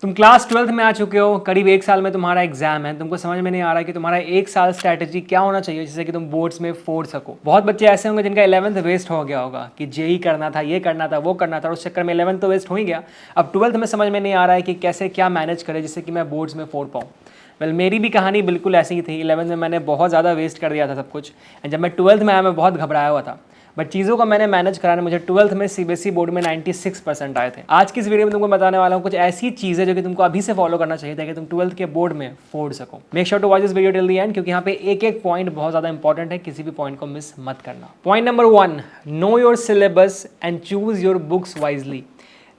तुम class 12th में आ चुके हो, करीब एक साल में तुम्हारा एग्जाम है। तुमको समझ में नहीं आ रहा है कि तुम्हारा एक साल स्ट्रैटेजी क्या होना चाहिए जिससे कि तुम बोर्ड्स में फोड़ सको। बहुत बच्चे ऐसे होंगे जिनका 11th वेस्ट हो गया होगा कि जेई करना था, ये करना था, वो करना था, और उस चक्कर में 11th तो वेस्ट हो ही गया। अब 12th में समझ में नहीं आ रहा है कि कैसे क्या मैनेज करें जिससे कि मैं बोर्ड्स में फोड़ पाऊँ। वेल मेरी भी कहानी बिल्कुल ऐसी ही थी। 11th में मैंने बहुत ज़्यादा वेस्ट कर दिया था सब कुछ, एंड जब मैं 12th में आया मैं बहुत घबराया हुआ था, बट चीज़ों को मैंने मैनेज कराने मुझे 12th में सीबीएसई बोर्ड में 96% आए थे। आज की इस वीडियो में तुमको बताने वाला हूँ कुछ ऐसी चीज़ें जो कि तुमको अभी से फॉलो करना चाहिए ताकि तुम 12th के बोर्ड में फोड़ सको। Make sure to watch this video till the end, क्योंकि यहाँ पे एक एक पॉइंट बहुत ज़्यादा इंपॉर्टेंट है, किसी भी पॉइंट को मिस मत करना। Point number 1, know your syllabus and choose your books wisely.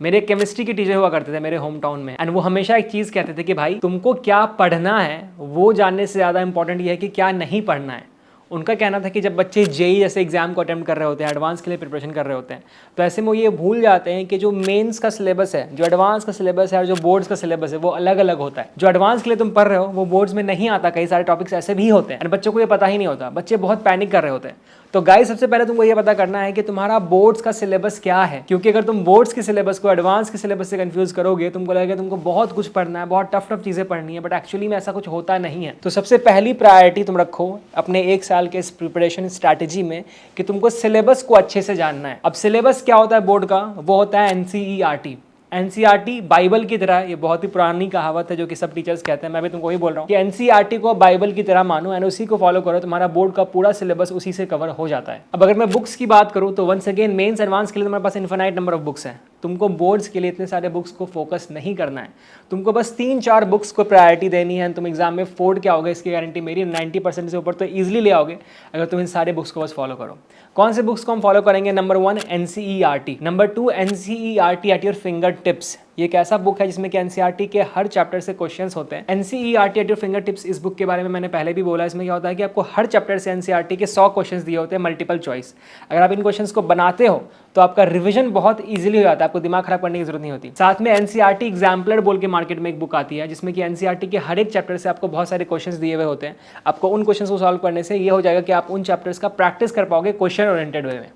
मेरे केमिस्ट्री के टीचर हुआ करते थे मेरे होम टाउन में, एंड वो हमेशा एक चीज़ कहते थे कि भाई तुमको क्या पढ़ना है वो जानने से ज़्यादा इंपॉर्टेंट ये है कि क्या नहीं पढ़ना है। उनका कहना था कि जब बच्चे जेई जैसे एग्जाम को अटेम्प्ट कर रहे होते हैं, एडवांस के लिए प्रिपरेशन कर रहे होते हैं, तो ऐसे में वो ये भूल जाते हैं कि जो मेंस का सिलेबस है, जो एडवांस का सिलेबस है और जो बोर्ड्स का सिलेबस है वो अलग अलग होता है। जो एडवांस के लिए तुम पढ़ रहे हो वो बोर्ड्स में नहीं आता। कई सारे टॉपिक्स ऐसे भी होते हैं एंड बच्चों को ये पता ही नहीं होता, बच्चे बहुत पैनिक कर रहे होते हैं। तो गाइस सबसे पहले तुमको ये पता करना है कि तुम्हारा बोर्ड्स का सिलेबस क्या है, क्योंकि अगर तुम बोर्ड्स के सिलेबस को एडवांस के सिलेबस से कंफ्यूज करोगे, तुमको लगेगा तुमको बहुत कुछ पढ़ना है, बहुत टफ चीजें पढ़नी है, बट एक्चुअली में ऐसा कुछ होता नहीं है। तो सबसे पहली प्रायोरिटी तुम रखो अपने एक साल के इस प्रिपरेशन स्ट्रैटेजी में कि तुमको सिलेबस को अच्छे से जानना है। अब सिलेबस क्या होता है बोर्ड का? वो होता है एनसीईआरटी। एनसीईआरटी बाइबल की तरह, ये बहुत ही पुरानी कहावत है जो कि सब टीचर्स कहते हैं, मैं भी तुमको वही बोल रहा हूँ कि एनसीईआरटी को बाइबल की तरह मानो एंड उसी को फॉलो करो, तुम्हारा बोर्ड का पूरा सिलेबस उसी से कवर हो जाता है। अब अगर मैं बुक्स की बात करूँ तो वंस अगेन मेंस एडवांस के लिए तुम्हारे पास इनफाइनाइट नंबर ऑफ बुक्स हैं। तुमको बोर्ड्स के लिए इतने सारे बुक्स को फोकस नहीं करना है, तुमको बस 3-4 बुक्स को प्रायोरिटी देनी है। तुम एग्जाम में फोड़ क्या होगा इसकी गारंटी मेरी, 90% से ऊपर तो ईजिली ले आओगे अगर तुम इन सारे बुक्स को बस फॉलो करो। कौन से बुक्स को हम फॉलो करेंगे? Number 1 NCERT, number 2 NCERT at your finger tips. ये एक ऐसा बुक है जिसमें कि एनसीईआरटी के हर चैप्टर से क्वेश्चंस होते हैं। NCERT at your finger tips, इस बुक के बारे में मैंने पहले भी बोला। इसमें क्या होता है कि आपको हर चैप्टर से एनसीईआरटी के 100 क्वेश्चंस दिए होते हैं, मल्टीपल चॉइस। अगर आप इन क्वेश्चंस को बनाते हो तो आपका रिवीजन बहुत इजीली हो जाता है, आपको दिमाग खराब करने की जरूरत नहीं होती। साथ में एनसीईआरटी एग्जाम्पलर बोल के मार्केट में एक बुक आती है जिसमें कि एनसीईआरटी के हर एक चैप्टर से आपको बहुत सारे क्वेश्चंस दिए हुए होते हैं। आपको उन क्वेश्चंस को सॉल्व करने से ये हो जाएगा कि आप उन चैप्टर्स का प्रैक्टिस कर पाओगे क्वेश्चन ओरिएंटेड वे में।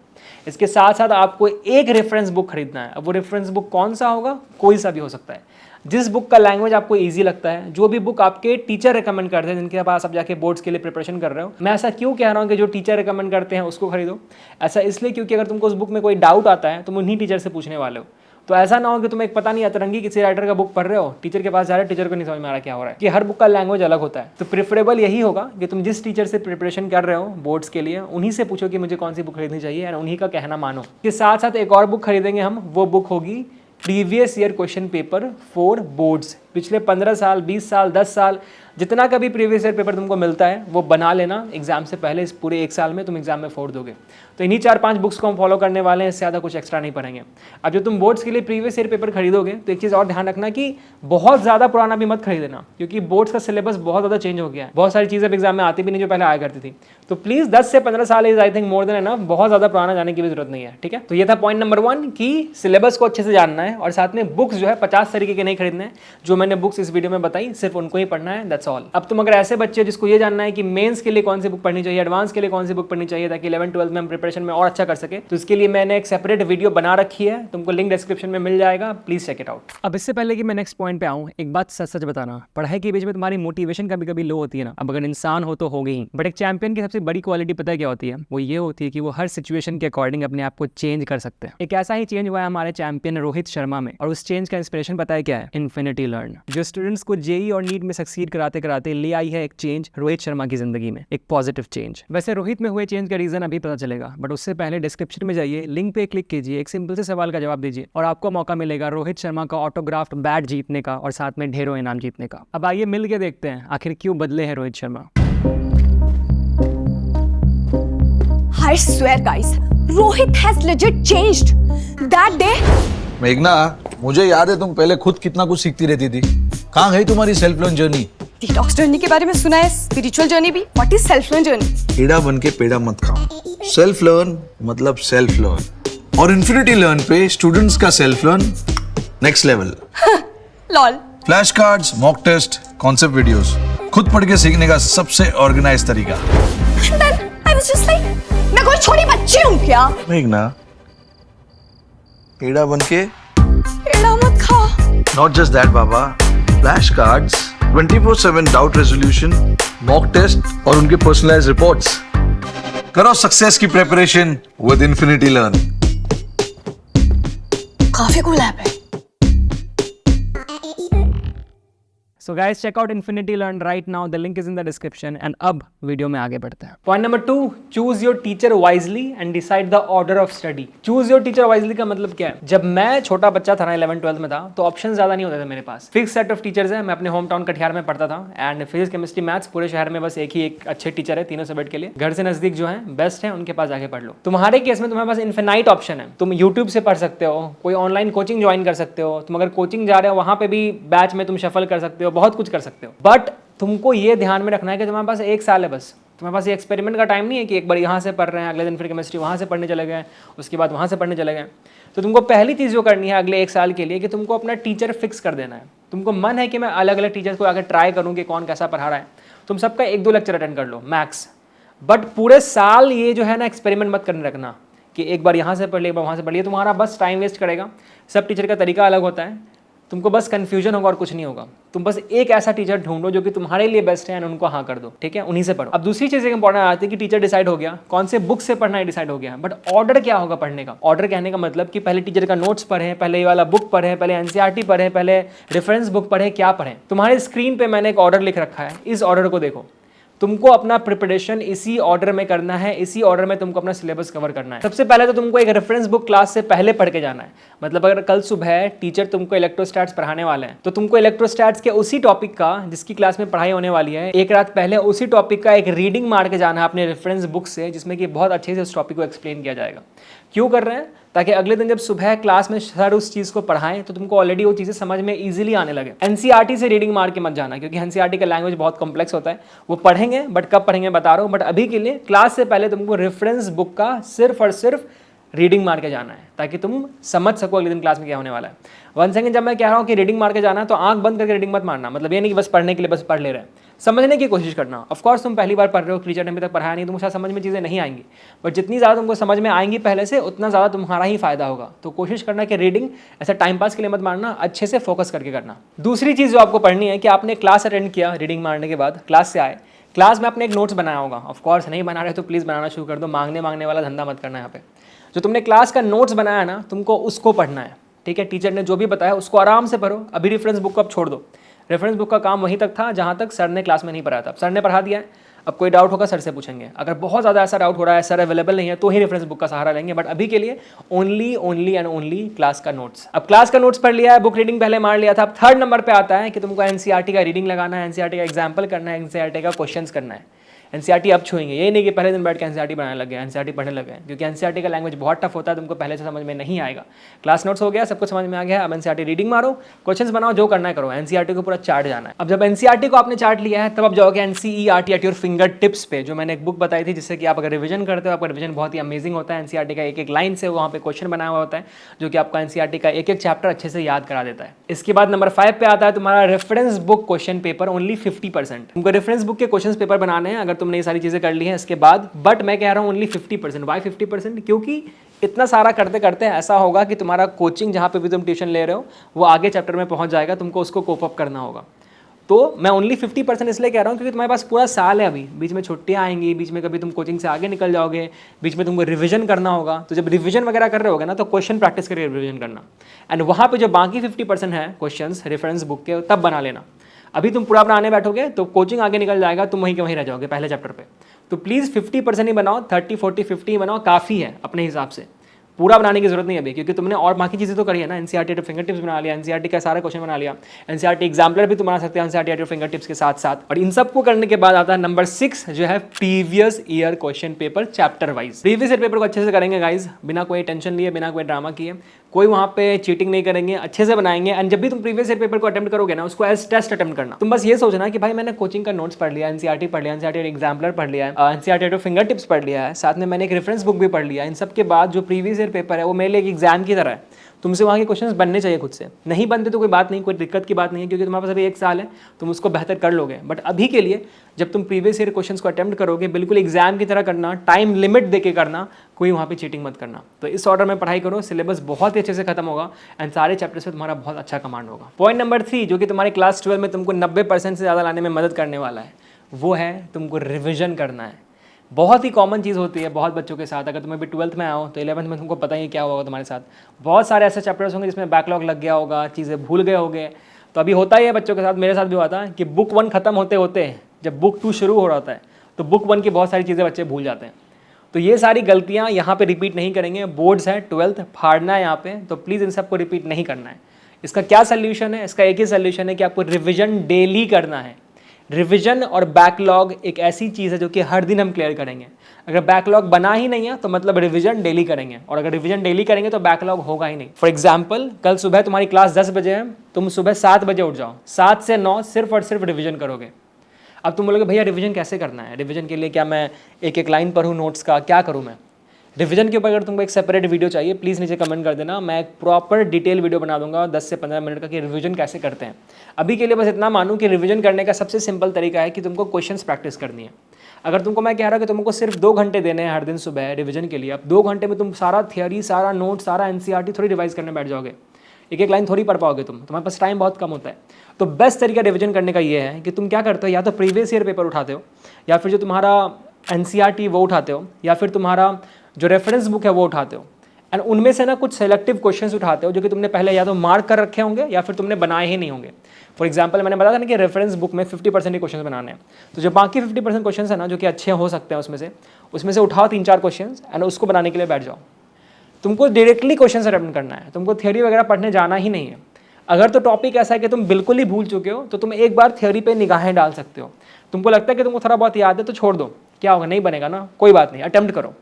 इसके साथ साथ आपको एक रेफरेंस बुक खरीदना है। अब वो रेफरेंस बुक कौन सा होगा? कोई सा भी हो सकता है, जिस बुक का लैंग्वेज आपको इजी लगता है, जो भी बुक आपके टीचर रिकमेंड करते हैं, जिनके पास आप जाके बोर्ड्स के लिए प्रिपरेशन कर रहे हो। मैं ऐसा क्यों कह रहा हूँ कि जो टीचर रिकमेंड करते हैं उसको खरीदो? ऐसा इसलिए क्योंकि अगर तुमको उस बुक में कोई डाउट आता है तुम उन्हीं टीचर से पूछने वाले हो। तो ऐसा ना हो कि तुम एक पता नहीं अतरंगी किसी राइटर का बुक पढ़ रहे हो, टीचर के पास जा रहे हो, टीचर को नहीं समझ में आ रहा क्या हो रहा है, कि हर बुक का लैंग्वेज अलग होता है। तो प्रेफरेबल यही होगा कि तुम जिस टीचर से प्रिपरेशन कर रहे हो बोर्ड्स के लिए, उन्हीं से पूछो कि मुझे कौन सी बुक खरीदनी चाहिए और उन्हीं का कहना मानो। इसके साथ साथ एक और बुक खरीदेंगे हम, वो बुक होगी previous year question paper for boards. पिछले 15 साल, 20 साल, 10 साल जितना का भी प्रीवियस ईयर पेपर तुमको मिलता है वो बना लेना एग्जाम से पहले। इस पूरे एक साल में तुम एग्जाम में फोड़ दोगे। तो इन्हीं 4-5 बुक्स को हम फॉलो करने वाले हैं, इससे ज़्यादा कुछ एक्स्ट्रा नहीं पढ़ेंगे। अब जो तुम बोर्ड्स के लिए प्रीवियस ईयर पेपर खरीदोगे तो एक चीज़ और ध्यान रखना कि बहुत ज़्यादा पुराना भी मत खरीदना, क्योंकि बोर्ड्स का सिलेबस बहुत ज़्यादा चेंज हो गया है। बहुत सारी चीज़ें अब एग्जाम में आती भी नहीं जो पहले आया करती थी। तो प्लीज़ 10 से 15 साल is I think more than enough, बहुत ज़्यादा पुराना जाने की भी जरूरत नहीं है। ठीक है, तो ये था पॉइंट नंबर 1 कि सिलेबस को अच्छे से जानना है, और साथ में बुक्स जो है 50 तरीके के नहीं खरीदने हैं। जो मैंने बुक्स इस वीडियो में बताई सिर्फ उनको ही पढ़ना है, दैट्स ऑल। अब तुम अगर ऐसे बच्चे जिसको ये जानना है कि मेंस के लिए कौन सी बुक पढ़नी चाहिए, एडवांस के लिए कौन सी बुक पढ़नी चाहिए ताकि 11th-12th में हम प्रिपरेशन में और अच्छा कर सके, तो इसके लिए मैंने एक सेपरेट वीडियो बना रखी है, तुमको लिंक डिस्क्रिप्शन में मिल जाएगा, प्लीज चेक इट आउट। अब इससे पहले कि मैं नेक्स्ट पॉइंट पे आऊँ, एक बात सच सच बताना, पढ़ाई के बीच में तुम्हारी मोटिवेशन कभी कभी लो होती है ना। अब अगर इंसान हो तो हो गई, बट एक चैंपियन की सबसे बड़ी क्वालिटी पता है क्या होती है? वो ये होती है कि वो हर सिचुएशन के अकॉर्डिंग अपने आप को चेंज कर सकते हैं। एक ऐसा ही चेंज हुआ है हमारे चैंपियन रोहित शर्मा में, और उस चेंज का इंस्पिरेशन पता है क्या है? इन्फिनिटी लर्न, जो स्टूडेंट्स को जेई और नीट में सक्सीड कराते कराते ले आई है एक चेंज रोहित शर्मा की जिंदगी में, एक पॉजिटिव चेंज। वैसे रोहित में हुए चेंज का रीजन अभी पता चलेगा, बट उससे पहले डिस्क्रिप्शन में जाइए, लिंक पे क्लिक कीजिए, एक सिंपल से सवाल का जवाब दीजिए और आपको मौका मिलेगा रोहित शर्मा का ऑटोग्राफ्ड बैट जीतने का और साथ में ढेरों इनाम जीतने का। अब आइए मिल के देखते हैं आखिर क्यों बदले हैं Rohit Sharma. I swear guys, Rohit has legit changed. That day मेघना, मुझे याद है तुम पहले खुद कितना कुछ सीखती रहती थी। कहाँ गई तुम्हारी self learn journey? Detox journey के बारे में सुना है, स्पिरिचुअल जर्नी भी। What is self learn journey? पेड़ा बन के पेड़ा मत खाओ। सेल्फ लर्न मतलब सेल्फ लर्न, और इन्फिनिटी लर्न पे स्टूडेंट्स का self learn next level. Lol. Flash cards, mock test, concept videos, खुद पढ़ के सीखने का सबसे ऑर्गेनाइज तरीका। Then I was just like, मैं कोई छोटी बच्ची हूँ क्या? मेघना, पेड़ा बन के पेड़ा मत खा। Not just that, Baba. Flashcards, 24/7 doubt resolution, mock test और उनके personalized reports. करो सक्सेस की प्रिपरेशन with Infinity Learn. काफी कूल ऐप है। So guys check out Infinity Learn right now, the link is in the description. And अब video में आगे बढ़ते हैं। Point number 2, choose your teacher wisely and decide the order of study. Choose your teacher wisely का मतलब क्या है? जब मैं छोटा बच्चा था ना, 11th-12th में था, तो ऑप्शन ज्यादा नहीं होते थे मेरे पास। फिक्स सेट ऑफ टीचर्स है। मैं अपने होम टाउन कटिहार में पढ़ता था एंड फिजिक्स केमिस्ट्री मैथ्स पूरे शहर में बस एक अच्छे टीचर है तीनों सब्जेक्ट के लिए। घर से नजदीक जो है बेस्ट है, उनके पास जाके पढ़ लो। तुम्हारे केस में तुम्हारे पास इन्फिनाइट ऑप्शन है। तुम यूट्यूब से पढ़ सकते हो, कोई ऑनलाइन कोचिंग ज्वाइन कर सकते हो, तुम अगर कोचिंग जा रहे हो वहां पे भी बैच में तुम शफल कर सकते हो, बहुत कुछ कर सकते हो। बट तुमको ये ध्यान में रखना है कि तुम्हारे पास 1 साल है बस। तुम्हारे पास ये एक्सपेरिमेंट का टाइम नहीं है कि एक बार यहाँ से पढ़ रहे हैं, अगले दिन फिर केमिस्ट्री वहाँ से पढ़ने चले गए, उसके बाद वहाँ से पढ़ने चले गए। तो तुमको पहली चीज़ जो करनी है अगले 1 साल के लिए कि तुमको अपना टीचर फिक्स कर देना है। तुमको मन है कि मैं अलग अलग टीचर्स को आकर ट्राई करूँ कि कौन कैसा पढ़ा रहा है, तुम सबका 1-2 लेक्चर अटेंड कर लो मैक्स। बट पूरे साल ये जो है ना एक्सपेरिमेंट मत करने रखना कि एक बार यहाँ से पढ़ लिया, एक बार वहाँ से पढ़ लिया। तुम्हारा बस टाइम वेस्ट करेगा। सब टीचर का तरीका अलग होता है, तुमको बस कंफ्यूजन होगा और कुछ नहीं होगा। तुम बस एक ऐसा टीचर ढूंढो जो कि तुम्हारे लिए बेस्ट है और उनको हाँ कर दो, ठीक है, उन्हीं से पढ़ो। अब दूसरी चीज़ एक इंपॉर्टेंट आती है कि टीचर डिसाइड हो गया, कौन से बुक से पढ़ना है डिसाइड हो गया, बट ऑर्डर क्या होगा पढ़ने का? ऑर्डर कहने का मतलब कि पहले टीचर का नोट्स पढ़े, पहले ये वाला बुक पढ़े, पहले एनसीईआरटी पढ़े, पहले रेफरेंस बुक पढ़े, क्या पढ़े? तुम्हारे स्क्रीन पे मैंने एक ऑर्डर लिख रखा है, इस ऑर्डर को देखो। तुमको अपना प्रिपरेशन इसी ऑर्डर में करना है, इसी ऑर्डर में तुमको अपना सिलेबस कवर करना है। सबसे पहले तो तुमको एक रेफरेंस बुक क्लास से पहले पढ़ के जाना है। मतलब अगर कल सुबह टीचर तुमको इलेक्ट्रोस्टैट्स पढ़ाने वाले हैं तो तुमको इलेक्ट्रोस्टैट्स के उसी टॉपिक का जिसकी क्लास में पढ़ाई होने वाली है, एक रात पहले उसी टॉपिक का एक रीडिंग मार के जाना है अपने रेफरेंस बुक से, जिसमें कि बहुत अच्छे से उस टॉपिक को एक्सप्लेन किया जाएगा। क्यों कर रहे हैं? ताकि अगले दिन जब सुबह क्लास में सर उस चीज़ को पढ़ाएं तो तुमको ऑलरेडी वो चीज़ें समझ में इजीली आने लगे। एनसीईआरटी से रीडिंग मार के मत जाना, क्योंकि एनसीईआरटी का लैंग्वेज बहुत कॉम्प्लेक्स होता है। वो पढ़ेंगे बट कब पढ़ेंगे बता रहा हूँ, बट अभी के लिए क्लास से पहले तुमको रेफरेंस बुक का सिर्फ और सिर्फ रीडिंग मार के जाना है ताकि तुम समझ सको अगले दिन क्लास में क्या होने वाला है। वन सेकंड, जब मैं कह रहा हूँ कि रीडिंग मार के जाना है तो आंख बंद करके रीडिंग मत मारना। मतलब ये नहीं कि बस पढ़ने के लिए बस पढ़ ले रहे हैं, समझने की कोशिश करना। ऑफकोर्स तुम पहली बार पढ़ रहे हो, टीचर ने अभी तक पढ़ाया नहीं, तुमको शायद समझ में चीज़ें नहीं आएंगी, बट जितनी ज़्यादा तुमको समझ में आएंगी पहले से उतना ज़्यादा तुम्हारा ही फायदा होगा। तो कोशिश करना कि रीडिंग ऐसा टाइम पास के लिए मत मारना, अच्छे से फोकस करके करना। दूसरी चीज़ जो आपको पढ़नी है कि आपने क्लास अटेंड किया, रीडिंग मारने के बाद क्लास से आए, क्लास में आपने एक नोट्स बनाया होगा। ऑफकोर्स नहीं बना रहे तो प्लीज़ बनाना शुरू कर दो, मांगने वाला धंधा मत करना यहाँ पे। जो तुमने क्लास का नोट्स बनाया ना, तुमको उसको पढ़ना है, ठीक है। टीचर ने जो भी बताया उसको आराम से पढ़ो। अभी रेफरेंस बुक को अब छोड़ दो। रेफरेंस बुक का काम वहीं तक था जहाँ तक सर ने क्लास में नहीं पढ़ाया था। सर ने पढ़ा दिया है, अब कोई डाउट होगा सर से पूछेंगे। अगर बहुत ज़्यादा ऐसा डाउट हो रहा है, सर अवेलेबल नहीं है, तो ही रेफरेंस बुक का सहारा लेंगे, बट अभी के लिए ओनली एंड ओनली क्लास का नोट्स। अब क्लास का नोट्स पढ़ लिया है, बुक रीडिंग पहले मार लिया था। अब 3rd नंबर पे आता है कि तुमको एनसीईआरटी का रीडिंग लगाना है, एनसीईआरटी का एग्जाम्पल करना है, एनसीईआरटी का क्वेश्चंस करना है। एनसीईआरटी अब छुएंगे, ये नहीं कि पहले दिन बैठ के एनसीईआरटी बनाने लगे, एनसीईआरटी पढ़ने लगे, क्योंकि एनसीईआरटी का लैंग्वेज बहुत टफ होता है, तुमको पहले से समझ में नहीं आएगा। क्लास नोट्स हो गया, सब कुछ समझ में आ गया, अब एनसीईआरटी रीडिंग मारो, क्वेश्चंस बनाओ, जो करना है करो। एनसीईआरटी को पूरा चार्ट जाना है। अब जब एनसीईआरटी को आपने चार्ट लिया है तब आप जाओगे NCERT at your finger tips पे, जो मैंने एक बुक बताई थी, जिससे कि आप अगर रिविजन करते हो, आपका रिविजन बहुत ही अमेजिंग होता है। एनसीईआरटी का एक लाइन से वहाँ पे क्वेश्चन बनाया हुआ होता है, जो कि आपका एनसीईआरटी का एक चैप्टर अच्छे से याद करा देता है। इसके बाद नंबर 5 पे आता है तुम्हारा reference book question paper, only 50%। तुमको रेफरेंस बुक के क्वेश्चन पेपर बनाने हैं अगर तुमने ये सारी चीजें कर ली है इसके बाद, बट मैं कह रहा हूँ ओनली 50%। वाई 50%? क्योंकि इतना सारा करते करते ऐसा होगा कि तुम्हारा कोचिंग जहाँ पे भी तुम ट्यूशन ले रहे हो वो आगे चैप्टर में पहुँच जाएगा, तुमको उसको कोप अप करना होगा। तो मैं ओनली 50% इसलिए कह रहा हूँ क्योंकि तुम्हारे पास पूरा साल है अभी, बीच में छुट्टियाँ आएंगी, बीच में कभी तुम कोचिंग से आगे निकल जाओगे, बीच में तुमको रिवीजन करना होगा। तो जब रिवीजन वगैरह कर रहे होगे ना तो क्वेश्चन प्रैक्टिस करके रिवीजन करना, एंड वहाँ पे जो बाकी 50% है क्वेश्चंस रेफरेंस बुक के, तब बना लेना। अभी तुम पूरा बनाने बैठोगे तो कोचिंग आगे निकल जाएगा, तुम वहीं के वहीं रह जाओगे पहले चैप्टर पे। तो प्लीज़ 50% ही बनाओ, 30, 40, 50 बनाओ, काफ़ी है अपने हिसाब से। पूरा बनाने की जरूरत नहीं है अभी, क्योंकि तुमने और बाकी चीज़ें तो करी है ना। एनसीईआरटी एट फिंगर टिप्स बना लिया, एनसीईआरटी का सारा क्वेश्चन बना लिया, एनसीईआरटी एग्जाम्पलर भी तुम बना सकते हो एनसीईआरटी एट फिंगर टिप्स के साथ साथ। और इन सबको करने के बाद आता है नंबर 6, जो है previous year question paper chapter wise. Previous year paper को अच्छे से करेंगे गाइज, बिना कोई टेंशन लिए, बिना कोई ड्रामा किए, कोई वहाँ पे चीटिंग नहीं करेंगे, अच्छे से बनाएंगे। एंड जब भी तुम प्रीवियस ईयर पेपर को अटेम्प्ट करोगे ना, उसको एज टेस्ट अटेम्प्ट करना। तुम बस ये सोचना कि भाई मैंने कोचिंग का नोट्स पढ़ लिया, एनसीईआरटी पढ़ लिया, एनसीईआरटी एग्जाम्पलर पढ़ लिया है, एनसीईआरटी एट फिंगर टिप्स पढ़ लिया है, साथ में मैंने एक रेफरेंस बुक भी पढ़ लिया। इन सब के बाद जो प्रीवियस ईयर पेपर है वो मेरे लिए एक एग्जाम की तरह है। तुमसे वहाँ के क्वेश्चंस बनने चाहिए खुद से, नहीं बनते तो कोई बात नहीं, कोई दिक्कत की बात नहीं है, क्योंकि तुम्हारे पास अभी 1 साल है, तुम उसको बेहतर कर लोगे। बट अभी के लिए जब तुम प्रीवियस ईयर क्वेश्चंस को अटेम्प्ट करोगे, बिल्कुल एग्जाम की तरह करना, टाइम लिमिट दे के करना, कोई वहाँ पे चीटिंग मत करना। तो इस ऑर्डर में पढ़ाई करो, सिलेबस बहुत ही अच्छे से खत्म होगा एंड सारे चैप्टर्स पे तुम्हारा बहुत अच्छा कमांड होगा। पॉइंट नंबर 3 जो कि तुम्हारे क्लास 12 में तुमको 90% से ज़्यादा लाने में मदद करने वाला है, वो है तुमको रिविजन करना है। बहुत ही कॉमन चीज़ होती है बहुत बच्चों के साथ। अगर तुम अभी 12th में आओ तो 11th में तुमको पता ही क्या होगा तुम्हारे साथ। बहुत सारे ऐसे चैप्टर्स होंगे जिसमें बैकलॉग लग गया होगा, चीज़ें भूल गए होंगे। तो अभी होता ही है बच्चों के साथ, मेरे साथ भी हुआ था कि बुक 1 खत्म होते होते जब बुक 2 शुरू हो रहा है तो बुक 1 की बहुत सारी चीज़ें बच्चे भूल जाते हैं। तो ये सारी गलतियाँ यहाँ पे रिपीट नहीं करेंगे। बोर्ड्स है, 12th फाड़ना है यहाँ पे, तो प्लीज़ इन सबको रिपीट नहीं करना है। इसका क्या सोल्यूशन है? इसका एक ही सोल्यूशन है कि आपको रिविजन डेली करना है। रिविजन और बैकलॉग एक ऐसी चीज़ है जो कि हर दिन हम क्लियर करेंगे। अगर बैकलॉग बना ही नहीं है तो मतलब रिविजन डेली करेंगे, और अगर रिविजन डेली करेंगे तो बैकलॉग होगा ही नहीं। फॉर एग्जाम्पल, कल सुबह तुम्हारी क्लास 10 बजे है, तुम सुबह 7 बजे उठ जाओ, 7 से 9 सिर्फ और सिर्फ रिविजन करोगे। अब तुम बोलोगे भैया रिविजन कैसे करना है? रिविजन के लिए क्या मैं एक एक लाइन पढ़ूँ नोट्स का, क्या करूँ मैं? रिविजन के ऊपर अगर तुमको एक सेपरेट वीडियो चाहिए प्लीज़ नीचे कमेंट कर देना, मैं एक प्रॉपर डिटेल वीडियो बना दूंगा 10 से 15 मिनट का कि रिविजन कैसे करते हैं। अभी के लिए बस इतना मानूं कि रिविजन करने का सबसे सिंपल तरीका है कि तुमको क्वेश्चंस प्रैक्टिस करनी है। अगर तुमको मैं कह रहा हूँ कि तुमको सिर्फ 2 घंटे देने हैं हर दिन सुबह रिविजन के लिए, अब 2 घंटे में तुम सारा थियोरी, सारा नोट, सारा NCERT थोड़ी रिवाइज करने बैठ जाओगे, एक एक लाइन थोड़ी पढ़ पाओगे तुम्हारे पास टाइम बहुत कम होता है। तो बेस्ट तरीका रिविजन करने का ये है कि तुम क्या करते हो, या तो प्रीवियस ईयर पेपर उठाते हो, या फिर जो तुम्हारा NCERT वो उठाते हो, या फिर तुम्हारा जो रेफरेंस बुक है वो उठाते हो, एंड उनमें से ना कुछ सेलेक्टिव क्वेश्चंस उठाते हो जो कि तुमने पहले या तो मार्क कर रखे होंगे या फिर तुमने बनाए ही नहीं होंगे। फॉर एग्जांपल, मैंने बताया था ना कि रेफरेंस बुक में 50% ही क्वेश्चन बनाने हैं, तो जो बाकी 50% क्वेश्चन है ना जो कि अच्छे हो सकते हैं उसमें से उठाओ 3-4 क्वेश्चन एंड उसको बनाने के लिए बैठ जाओ। तुमको डायरेक्टली क्वेश्चन अटेम्प्ट करना है, तुमको थियोरी वगैरह पढ़ने जाना ही नहीं है। अगर तो टॉपिक ऐसा है कि तुम बिल्कुल ही भूल चुके हो तो तुम एक बार थियोरी पे निगाहें डाल सकते हो। तुमको लगता है कि तुमको थोड़ा बहुत याद है तो छोड़ दो, क्या होगा, नहीं बनेगा ना, कोई बात नहीं, अटेम्प्ट करो,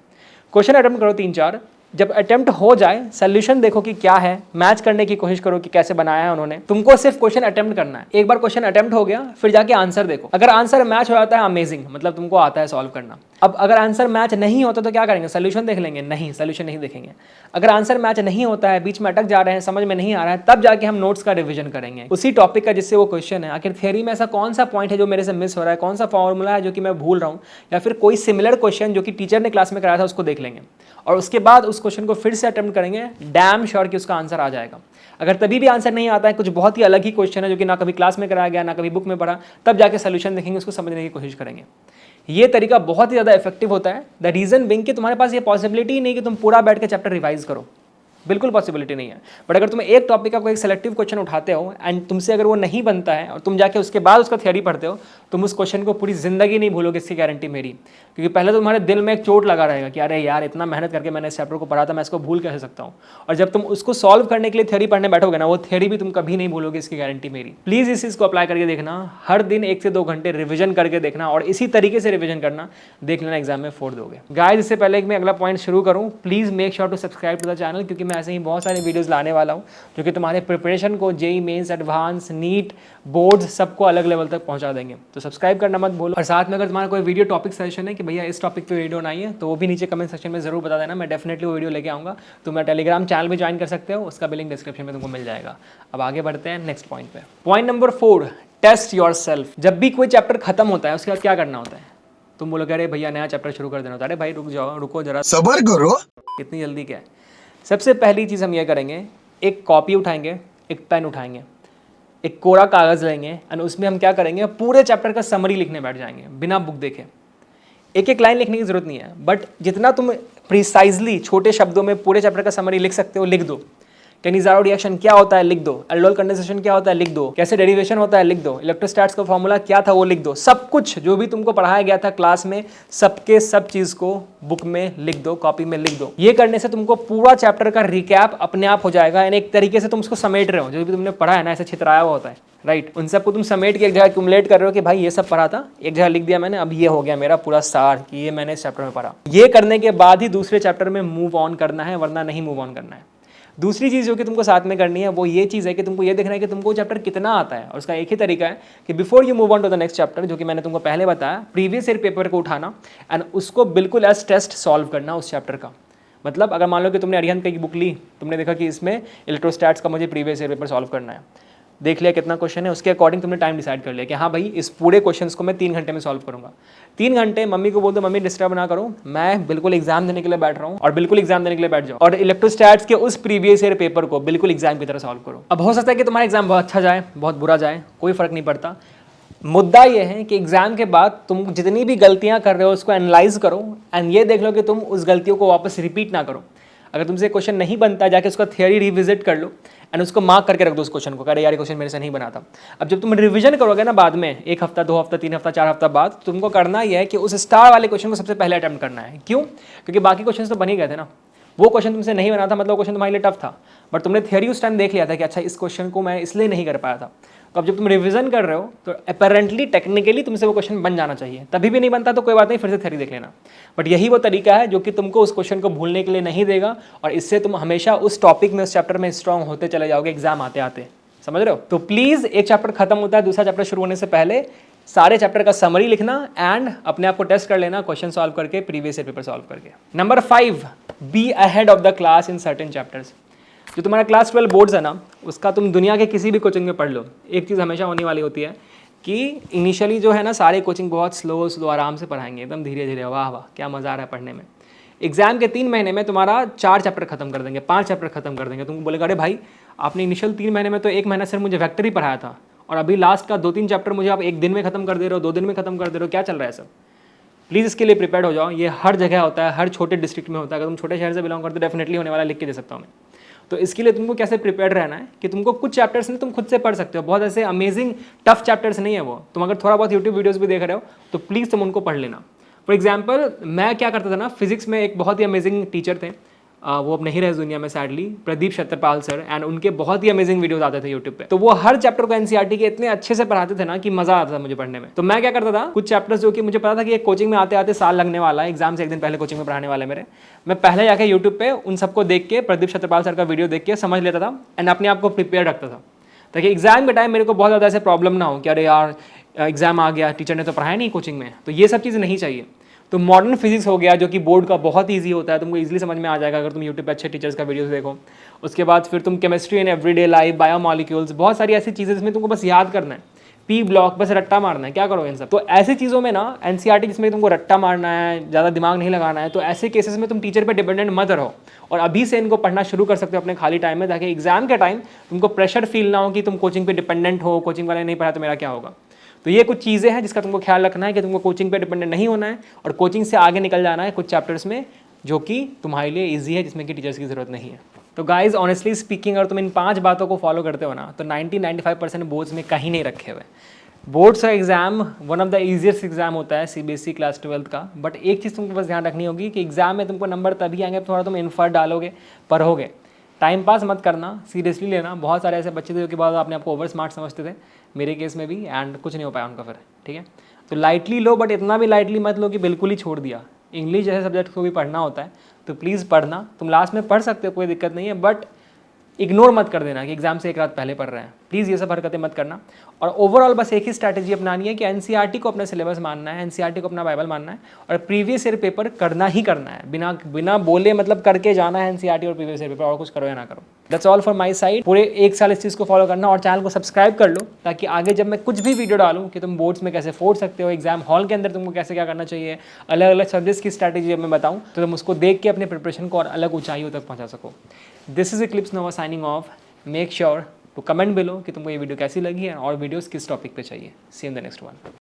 क्वेश्चन अटेम्प्ट करो 3-4। जब अटेम्प्ट हो जाए सोल्यूशन देखो कि क्या है, मैच करने की कोशिश करो कि कैसे बनाया है उन्होंने। तुमको सिर्फ क्वेश्चन अटेम्प्ट करना है। एक बार क्वेश्चन अटेम्प्ट हो गया फिर जाके आंसर देखो, अगर आंसर मैच हो जाता है अमेजिंग, मतलब तुमको आता है सॉल्व करना। अब अगर आंसर मैच नहीं होता तो क्या करेंगे, सोल्यूशन देख लेंगे? नहीं, सोल्यूशन नहीं देखेंगे। अगर आंसर मैच नहीं होता है, बीच में अटक जा रहे हैं, समझ में नहीं आ रहा है, तब जाके हम नोट्स का रिवीजन करेंगे उसी टॉपिक का जिससे वो क्वेश्चन है। आखिर थियरी में ऐसा कौन सा पॉइंट है जो मेरे से मिस हो रहा है, कौन सा फॉर्मूला है जो कि मैं भूल रहा हूँ, या फिर कोई सिमिलर क्वेश्चन जो कि टीचर ने क्लास में कराया था उसको देख लेंगे, और उसके बाद उस क्वेश्चन को फिर से अटेम्प्ट करेंगे। डैम श्योर कि उसका आंसर आ जाएगा। अगर तभी भी आंसर नहीं आता है, कुछ बहुत ही अलग ही क्वेश्चन है जो कि ना कभी क्लास में कराया गया ना कभी बुक में पढ़ा, तब जाके सोल्यूशन देखेंगे, उसको समझने की कोशिश करेंगे। ये तरीका बहुत ही ज़्यादा इफेक्टिव होता है। द रीज़न बिंग कि तुम्हारे पास ये पॉसिबिलिटी ही नहीं कि तुम पूरा बैठ के चैप्टर रिवाइज करो, बिल्कुल पॉसिबिलिटी नहीं है। बट अगर तुम एक टॉपिक का कोई सेलेक्टिव क्वेश्चन उठाते हो एंड तुमसे अगर वो नहीं बनता है और तुम जाके उसके बाद उसका थियरी पढ़ते हो, तुम उस क्वेश्चन को पूरी जिंदगी नहीं भूलोगे, इसकी गारंटी मेरी। क्योंकि पहले तो तुम्हारे दिल में एक चोट लगा रहेगा कि अरे यार इतना मेहनत करके मैंने इस चैप्टर को पढ़ा था, मैं इसको भूल कैसे सकता हूँ। और जब तुम उसको सॉल्व करने के लिए थियरी पढ़ने बैठोगे ना, वो थियरी भी तुम कभी नहीं भूलोगे, इसकी गारंटी मेरी। प्लीज़ इस चीज़ को अप्लाई करके देखना, हर दिन 1 से 2 घंटे रिविजन करके देखना और इसी तरीके से रिविजन करना, देख लेना एग्जाम में फोड़ दोगे। गाइस, इससे पहले कि मैं अगला पॉइंट शुरू करूँ, please make sure to subscribe to the channel, क्योंकि मैं ऐसे ही बहुत सारे वीडियोस लाने वाला हूँ जो कि तुम्हारे प्रिपरेशन को JEE Mains, advance, NEET, boards सबको अलग लेवल तक पहुंचा देंगे। तो सब्सक्राइब करना मत भूलो। और साथ में अगर तुम्हारा कोई वीडियो टॉपिक सजेशन है कि भैया इस टॉपिक पे वीडियो बनाइए, तो वो भी नीचे कमेंट सेक्शन में जरूर बता देना, मैं डेफिनेटली वो वीडियो लेके आऊँगा। तो मैं टेलीग्राम चैनल भी ज्वाइन कर सकते हो, उसका भी लिंक डिस्क्रिप्शन में तुमको मिल जाएगा। अब आगे बढ़ते हैं नेक्स्ट पॉइंट पे। Point number 4, test yourself. जब भी कोई चैप्टर खत्म होता है उसके बाद क्या करना होता है? तुम बोलोगे अरे भैया नया चैप्टर शुरू कर देना होता है। अरे भाई रुक जाओ, रुको जरा, सब्र करो, इतनी जल्दी क्या है। सबसे पहली चीज़ हम ये करेंगे, एक कॉपी उठाएंगे, एक पेन उठाएंगे, एक कोरा कागज़ लेंगे एंड उसमें हम क्या करेंगे, पूरे चैप्टर का समरी लिखने बैठ जाएंगे बिना बुक देखे। एक एक लाइन लिखने की ज़रूरत नहीं है, बट जितना तुम प्रिसाइजली छोटे शब्दों में पूरे चैप्टर का समरी लिख सकते हो लिख दो। कैनिज़ारो रिएक्शन क्या होता है लिख दो, एल्डोल कंडेंसेशन क्या होता है लिख दो, कैसे डेरिवेशन होता है लिख दो, इलेक्ट्रोस्टैट्स का फॉर्मूला क्या था वो लिख दो। सब कुछ जो भी तुमको पढ़ाया गया था क्लास में, सबके सब चीज़ को बुक में लिख दो, कॉपी में लिख दो। ये करने से तुमको पूरा चैप्टर का रिकैप अपने आप हो जाएगा, यानी एक तरीके से तुम उसको समेट रहे हो। जो भी तुमने पढ़ा है ना, ऐसे छितराया हुआ होता है, राइट, उन सबको तुम समेट के एक जगह एक्यूमुलेट कर रहे हो कि भाई ये सब पढ़ा था, एक जगह लिख दिया मैंने, अब ये हो गया मेरा पूरा सार कि ये मैंने इस चैप्टर में पढ़ा। ये करने के बाद ही दूसरे चैप्टर में मूव ऑन करना है, वरना नहीं मूव ऑन करना है। दूसरी चीज़ जो कि तुमको साथ में करनी है वो ये चीज़ है कि तुमको ये देखना है कि तुमको चैप्टर कितना आता है, और उसका एक ही तरीका है कि before you move on to the next chapter, जो कि मैंने तुमको पहले बताया, प्रीवियस ईयर पेपर को उठाना एंड उसको बिल्कुल एज टेस्ट सॉल्व करना उस चैप्टर का। मतलब अगर मान लो कि तुमने अरिहंत की बुक ली, तुमने देखा कि इसमें इलेक्ट्रोस्टैट्स का मुझे प्रीवियस ईयर पेपर सॉल्व करना है, देख लिया कितना क्वेश्चन है, उसके अकॉर्डिंग तुमने टाइम डिसाइड कर लिया कि हाँ भाई इस पूरे क्वेश्चंस को मैं 3 घंटे में सॉल्व करूंगा। 3 घंटे मम्मी को बोल दो मम्मी डिस्टर्ब ना करो, मैं बिल्कुल एग्जाम देने के लिए बैठ रहा हूँ, और बिल्कुल एग्जाम देने के लिए बैठ जाओ और इलेक्ट्रोस्टैट्स के उस प्रीवियस ईयर पेपर को बिल्कुल एग्जाम की तरह सॉल्व करो। अब हो सकता है कि तुम्हारा एग्जाम बहुत अच्छा जाए, बहुत बुरा जाए, कोई फर्क नहीं पड़ता। मुद्दा ये है कि एग्जाम के बाद तुम जितनी भी गलतियां कर रहे हो उसको एनालाइज करो एंड ये देख लो कि तुम उस गलतियों को वापस रिपीट ना करो। अगर तुमसे क्वेश्चन नहीं बनता, जाके उसका थियरी रिविजिट कर लो एंड उसको मार्क करके रख दो उस क्वेश्चन को, अरे यार ये क्वेश्चन मेरे से नहीं बना था। अब जब तुम रिवीजन करोगे ना बाद में 1 हफ्ता 2 हफ्ता 3 हफ्ता 4 हफ्ता बाद, तुमको करना ये है कि उस स्टार वाले क्वेश्चन को सबसे पहले अटेम्प्ट करना है। क्यों? क्योंकि बाकी क्वेश्चन तो बन ही गए थे ना, वो क्वेश्चन तुमसे नहीं बना था मतलब क्वेश्चन तुम्हारे लिए टफ था, बट तुमने थियरी उस टाइम देख लिया था कि अच्छा इस क्वेश्चन को मैं इसलिए नहीं कर पाया था। तो अब जब तुम रिवीजन कर रहे हो तो अपेरेंटली टेक्निकली तुमसे वो क्वेश्चन बन जाना चाहिए। तभी भी नहीं बनता तो कोई बात नहीं, फिर से थियरी देख लेना। बट यही वो तरीका है जो कि तुमको उस क्वेश्चन को भूलने के लिए नहीं देगा, और इससे तुम हमेशा उस टॉपिक में, उस चैप्टर में स्ट्रांग होते चले जाओगे एग्जाम आते आते। समझ रहे हो? तो प्लीज एक चैप्टर खत्म होता है, दूसरा चैप्टर शुरू होने से पहले सारे चैप्टर का समरी लिखना एंड अपने आप को टेस्ट कर लेना क्वेश्चन सॉल्व करके, प्रीवियस ईयर पेपर सॉल्व करके। Number 5, be ahead of the class in certain chapters. जो तुम्हारा क्लास 12 बोर्ड्स है ना, उसका तुम दुनिया के किसी भी कोचिंग में पढ़ लो, एक चीज़ हमेशा होने वाली होती है कि इनिशियली जो है ना सारे कोचिंग बहुत स्लो आराम से पढ़ाएंगे, एकदम धीरे धीरे, वाह वाह क्या मज़ा आ रहा है पढ़ने में। एग्जाम के 3 महीने में तुम्हारा 4 चैप्टर खत्म कर देंगे, 5 चैप्टर खत्म कर देंगे। तुम बोलेगा अरे भाई आपने इनिशियल 3 महीने में तो 1 महीना सिर्फ मुझे वेक्टर ही पढ़ाया था, और अभी लास्ट का 2-3 चैप्टर मुझे आप 1 दिन में खत्म कर दे रहे हो, 2 दिन में खत्म कर दे रहे हो, क्या चल रहा है सब? प्लीज़ इसके लिए प्रिपेयर हो जाओ। ये हर जगह होता है, हर छोटे डिस्ट्रिक्ट में होता है। अगर तुम छोटे शहर से बिलोंग करते हो डेफिनेटली होने वाला, लिख के दे सकता हूँ मैं। तो इसके लिए तुमको कैसे प्रिपेयर रहना है कि तुमको कुछ चैप्टर्स ने तुम खुद से पढ़ सकते हो, बहुत ऐसे अमेजिंग टफ चैप्टर्स नहीं है वो। तुम अगर थोड़ा बहुत यूट्यूब वीडियोस भी देख रहे हो तो प्लीज़ तुम उनको पढ़ लेना। फॉर एग्जाम्पल मैं क्या करता था ना, फिजिक्स में एक बहुत ही अमेजिंग टीचर थे, वो अब नहीं रहे दुनिया में sadly, Pradeep Chhatrapal sir, and उनके बहुत ही अमेजिंग वीडियोस आते थे यूट्यूब पे। तो वो हर चैप्टर को एनसीईआरटी के इतने अच्छे से पढ़ाते थे ना कि मजा आता था मुझे पढ़ने में। तो मैं क्या करता था, कुछ चैप्टर्स जो कि मुझे पता था कि एक कोचिंग में आते आते साल लगने वाला है, एग्जाम से 1 दिन पहले कोचिंग में पढ़ाने वाले मेरे, मैं पहले जाके यूट्यूब पे उन सबको देख के, प्रदीप छत्रपाल सर का वीडियो देख के समझ लेता था एंड अपने आप को प्रिपेयर रखता था, ताकि एग्जाम के टाइम मेरे को बहुत ज़्यादा ऐसे प्रॉब्लम ना हो कि अरे यार एग्जाम आ गया, टीचर ने तो पढ़ाया नहीं कोचिंग में। तो ये सब चीज़ नहीं चाहिए। तो मॉडर्न फिजिक्स हो गया जो कि बोर्ड का बहुत ईजी होता है, तुमको इजीली समझ में आ जाएगा अगर तुम यूट्यूब पे अच्छे टीचर्स का वीडियोस देखो। उसके बाद फिर तुम chemistry in everyday life, biomolecules, बहुत सारी ऐसी चीज़ें जिसमें तुमको बस याद करना है, पी ब्लॉक, बस रट्टा मारना है, क्या करोगे इन सब। तो ऐसी चीज़ों में ना एनसीईआरटी जिसमें तुमको रट्टा मारना है, ज़्यादा दिमाग नहीं लगाना है, तो ऐसे केसेस में तुम टीचर पर डिपेंडेंट मत रहो और अभी से इनको पढ़ना शुरू कर सकते हो अपने खाली टाइम में, ताकि एग्जाम के टाइम तुमको प्रेशर फील ना हो कि तुम कोचिंग पे डिपेंडेंट हो, कोचिंग वाले नहीं पढ़ा तो मेरा क्या होगा। तो ये कुछ चीज़ें हैं जिसका तुमको ख्याल रखना है कि तुमको कोचिंग पे डिपेंडेंट नहीं होना है और कोचिंग से आगे निकल जाना है कुछ चैप्टर्स में जो कि तुम्हारे लिए ईजी है, जिसमें कि टीचर्स की ज़रूरत नहीं है। तो गाइज ऑनेस्टली स्पीकिंग, अगर तुम इन 5 बातों को फॉलो करते हो ना तो 90-95% बोर्ड्स में कहीं नहीं रखे हुए। बोर्ड्स का exam one of the easiest exam होता है सीबीएसई क्लास 12 का, बट एक चीज़ तुमको बस ध्यान रखनी होगी कि एग्जाम में तुमको नंबर तभी आएंगे थोड़ा तुम एफर्ट डालोगे, पढ़ोगे। टाइम पास मत करना, सीरियसली लेना। बहुत सारे ऐसे बच्चे थे जो कि बाद अपने आपको ओवर स्मार्ट समझते थे, मेरे केस में भी, एंड कुछ नहीं हो पाया उनका फिर। ठीक है, तो लाइटली लो, बट इतना भी लाइटली मत लो कि बिल्कुल ही छोड़ दिया। इंग्लिश जैसे सब्जेक्ट को भी पढ़ना होता है तो प्लीज़ पढ़ना। तुम लास्ट में पढ़ सकते हो, कोई दिक्कत नहीं है, बट इग्नोर मत कर देना कि एग्जाम से 1 रात पहले पढ़ रहे हैं। प्लीज़ ये सब हरकतें मत करना। और ओवरऑल बस एक ही स्ट्रैटेजी अपनानी है कि एनसीईआरटी को अपना सिलेबस मानना है, एनसीईआरटी को अपना बाइबल मानना है और प्रीवियस ईयर पेपर करना ही करना है, बिना बोले, मतलब करके जाना है एनसीईआरटी और प्रीवियस ईयर पेपर, और कुछ करो या ना करो। That's all for my side. पूरे 1 साल इस चीज़ को फॉलो करना और चैनल को सब्सक्राइब कर लो, ताकि आगे जब मैं कुछ भी वीडियो डालूँ कि तुम बोर्ड्स में कैसे फोड़ सकते हो, एग्जाम हॉल के अंदर तुमको कैसे क्या करना चाहिए, अलग अलग सब्जेक्ट्स की स्ट्रैटेजी जब मैं बताऊँ तो तुम उसको देख के अपने प्रिपरेशन को और अलग ऊंचाइयों तक पहुँचा सको। This is Eclipse Nova signing off. Make sure to comment below कि तुमको ये वीडियो कैसी लगी है और वीडियोस किस टॉपिक पे चाहिए। सी इन द नेक्स्ट वन।